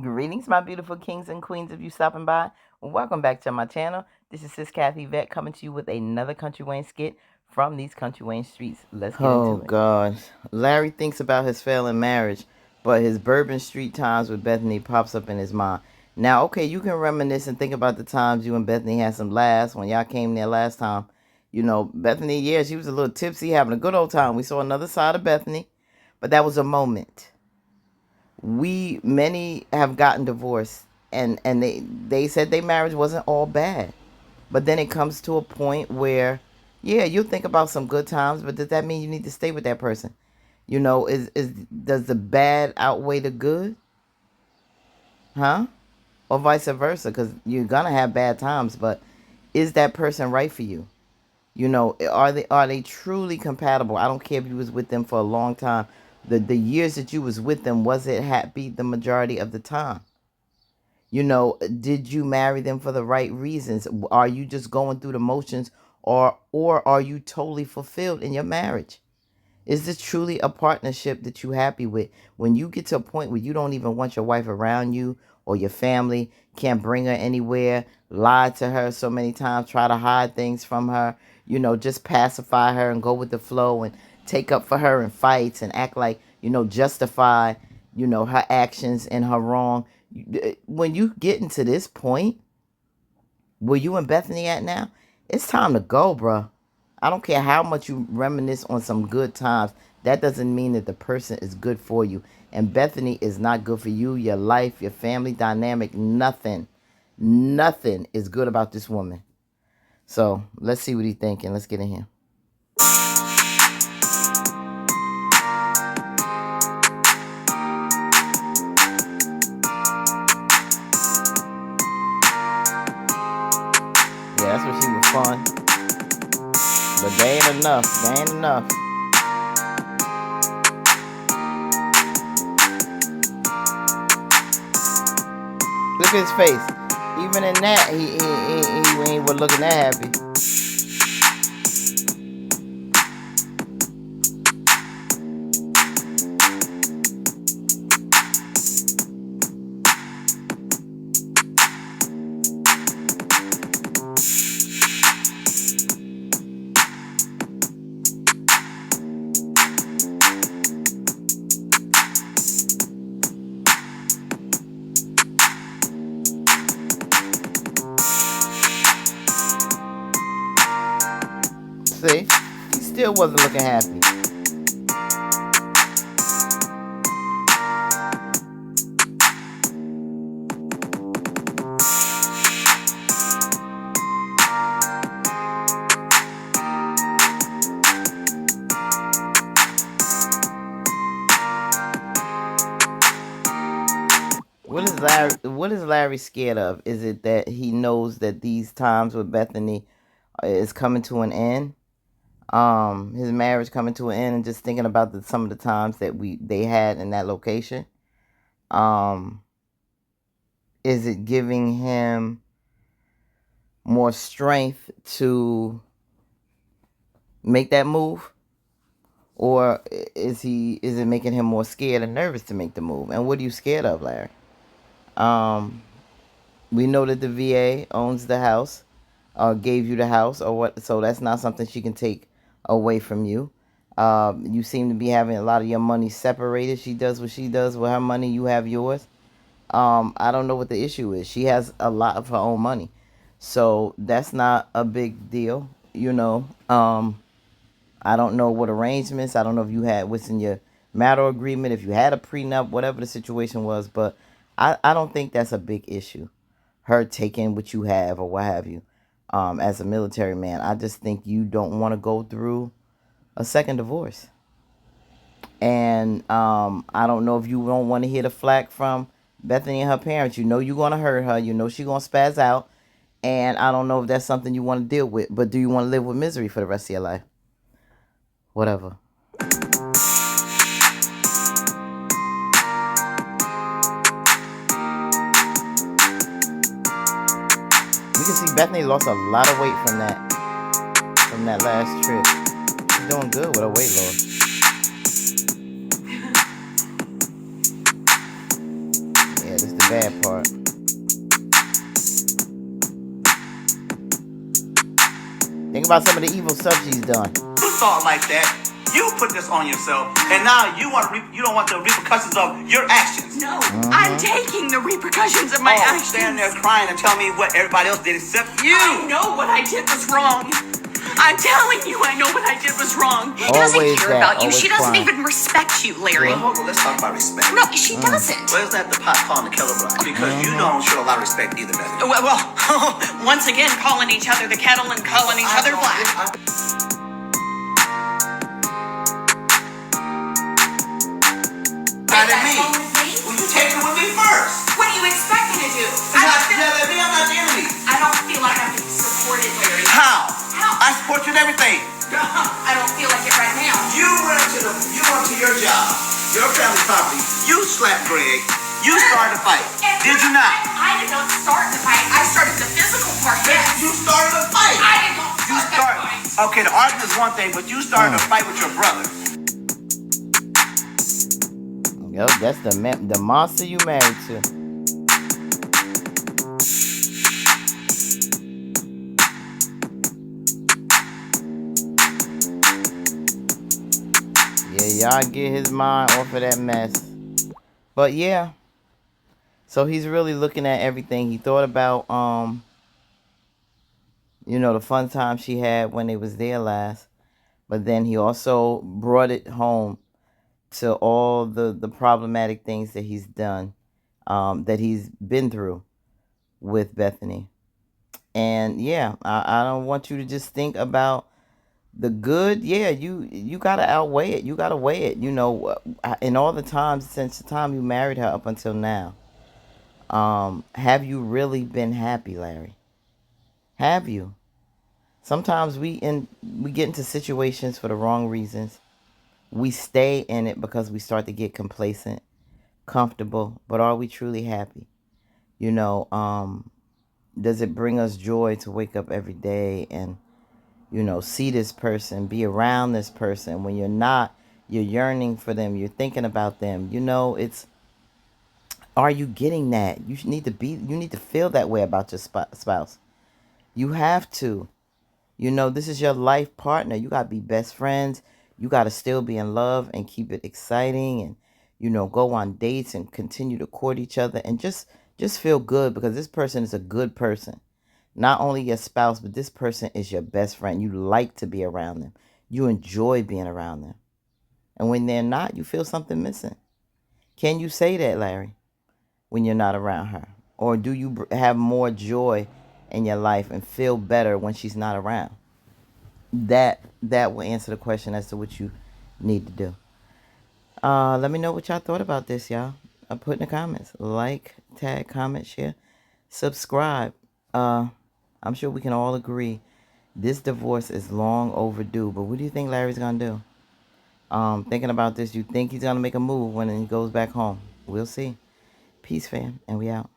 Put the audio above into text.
Greetings, my beautiful kings and queens of you stopping by. Welcome back to my channel. This is Sis Kathy Vet coming to you with another Country Wayne skit from these Country Wayne streets. Let's get into it. Oh, God. Larry thinks about his failing marriage, but his Bourbon Street times with Bethany pops up in his mind. Now, okay, you can reminisce and think about the times you and Bethany had some laughs when y'all came there last time. You know, Bethany, yeah, she was a little tipsy, having a good old time. We saw another side of Bethany, but that was a moment. Many have gotten divorced, and they said their marriage wasn't all bad, but then it comes to a point where, yeah, you think about some good times, but does that mean you need to stay with that person? You know, is does the bad outweigh the good? Huh? Or vice versa? Because you're gonna have bad times, but is that person right for you? You know, are they truly compatible? I don't care if you was with them for a long time. The years that you was with them, was it happy the majority of the time? You know, did you marry them for the right reasons? Are you just going through the motions, or are you totally fulfilled in your marriage? Is this truly a partnership that you happy with? When you get to a point where you don't even want your wife around you or your family, can't bring her anywhere, lie to her so many times, try to hide things from her, you know, just pacify her and go with the flow and take up for her in fights and act like, you know, justify, you know, her actions and her wrong. When you get into this point, where you and Bethany at now, it's time to go, bro. I don't care how much you reminisce on some good times. That doesn't mean that the person is good for you. And Bethany is not good for you, your life, your family dynamic, nothing. Nothing is good about this woman. So let's see what he's thinking. Let's get in here. Yeah, that's what she was fun. But they ain't enough. They ain't enough. Look at his face. Even in that, he ain't looking that happy. See, he still wasn't looking happy. What is Larry scared of? Is it that he knows that these times with Bethany is coming to an end? His marriage coming to an end, and just thinking about some of the times that they had in that location. Um, is it giving him more strength to make that move? Or is it making him more scared and nervous to make the move? And what are you scared of, Larry? Um, we know that the VA owns the house, or gave you the house, or what? So that's not something she can take away from you. You seem to be having a lot of your money separated. She does what she does with her money. You have yours. I don't know what the issue is. She has a lot of her own money, so that's not a big deal. You know. I don't know what arrangements. I don't know if you had what's in your marital agreement, if you had a prenup, whatever the situation was. But I don't think that's a big issue. Her taking what you have or what have you, as a military man. I just think you don't want to go through a second divorce. And I don't know if you don't want to hear the flack from Bethany and her parents. You know you're going to hurt her. You know she's going to spaz out. And I don't know if that's something you want to deal with. But do you want to live with misery for the rest of your life? Whatever. We can see Bethany lost a lot of weight from that last trip. She's doing good with her weight loss. Yeah, this is the bad part. Think about some of the evil stuff she's done. You thought like that. You put this on yourself, and now you don't want the repercussions of your actions. No, I'm taking the repercussions of my actions. Stand there crying and tell me what everybody else did except you. I know what I did was wrong. I'm telling you, I know what I did was wrong. She Always doesn't care that, about you. always She doesn't crying. even respect you, Larry. Well, hold on, let's talk about respect. No, she doesn't. Where's that the pot calling the kettle black? Because you don't show a lot of respect either, Bethany. Well, once again, calling each other the kettle and calling each other black. Not at me. Well, you take it with me first. What do you expect me to do? I'm not the enemy. I don't feel like I'm being supported, Larry. How? How? I support you in everything. I don't feel like it right now. You went to your job, your family property. You slapped Greg. You started a fight. Did you not? I did not start the fight. I started the physical part. Yes. You started a fight. I did not start the fight. Okay, the argument is one thing, but you started a fight with your brother. Yo, that's the monster you married to. Yeah, y'all get his mind off of that mess. But yeah. So he's really looking at everything. He thought about the fun time she had when they was there last. But then he also brought it home to all the problematic things that he's done, that he's been through with Bethany. And yeah, I don't want you to just think about the good. Yeah, you gotta outweigh it. You gotta weigh it. In all the times since the time you married her up until now, have you really been happy, Larry? Have you? Sometimes we get into situations for the wrong reasons. We stay in it because we start to get complacent, comfortable. But are we truly happy? Does it bring us joy to wake up every day and see this person, be around this person? When you're not, you're yearning for them, you're thinking about them. Are you getting that? You need to feel that way about your spouse. You have to. This is your life partner. You got to be best friends. You got to still be in love and keep it exciting, and go on dates and continue to court each other, and just feel good, because this person is a good person. Not only your spouse, but this person is your best friend. You like to be around them. You enjoy being around them. And when they're not, you feel something missing. Can you say that, Larry, when you're not around her? Or do you have more joy in your life and feel better when she's not around? That will answer the question as to what you need to do. Let me know what y'all thought about this, y'all. Put in the comments. Like, tag, comment, share, subscribe. I'm sure we can all agree this divorce is long overdue. But what do you think Larry's gonna do? Thinking about this, you think he's gonna make a move when he goes back home? We'll see. Peace, fam, and we out.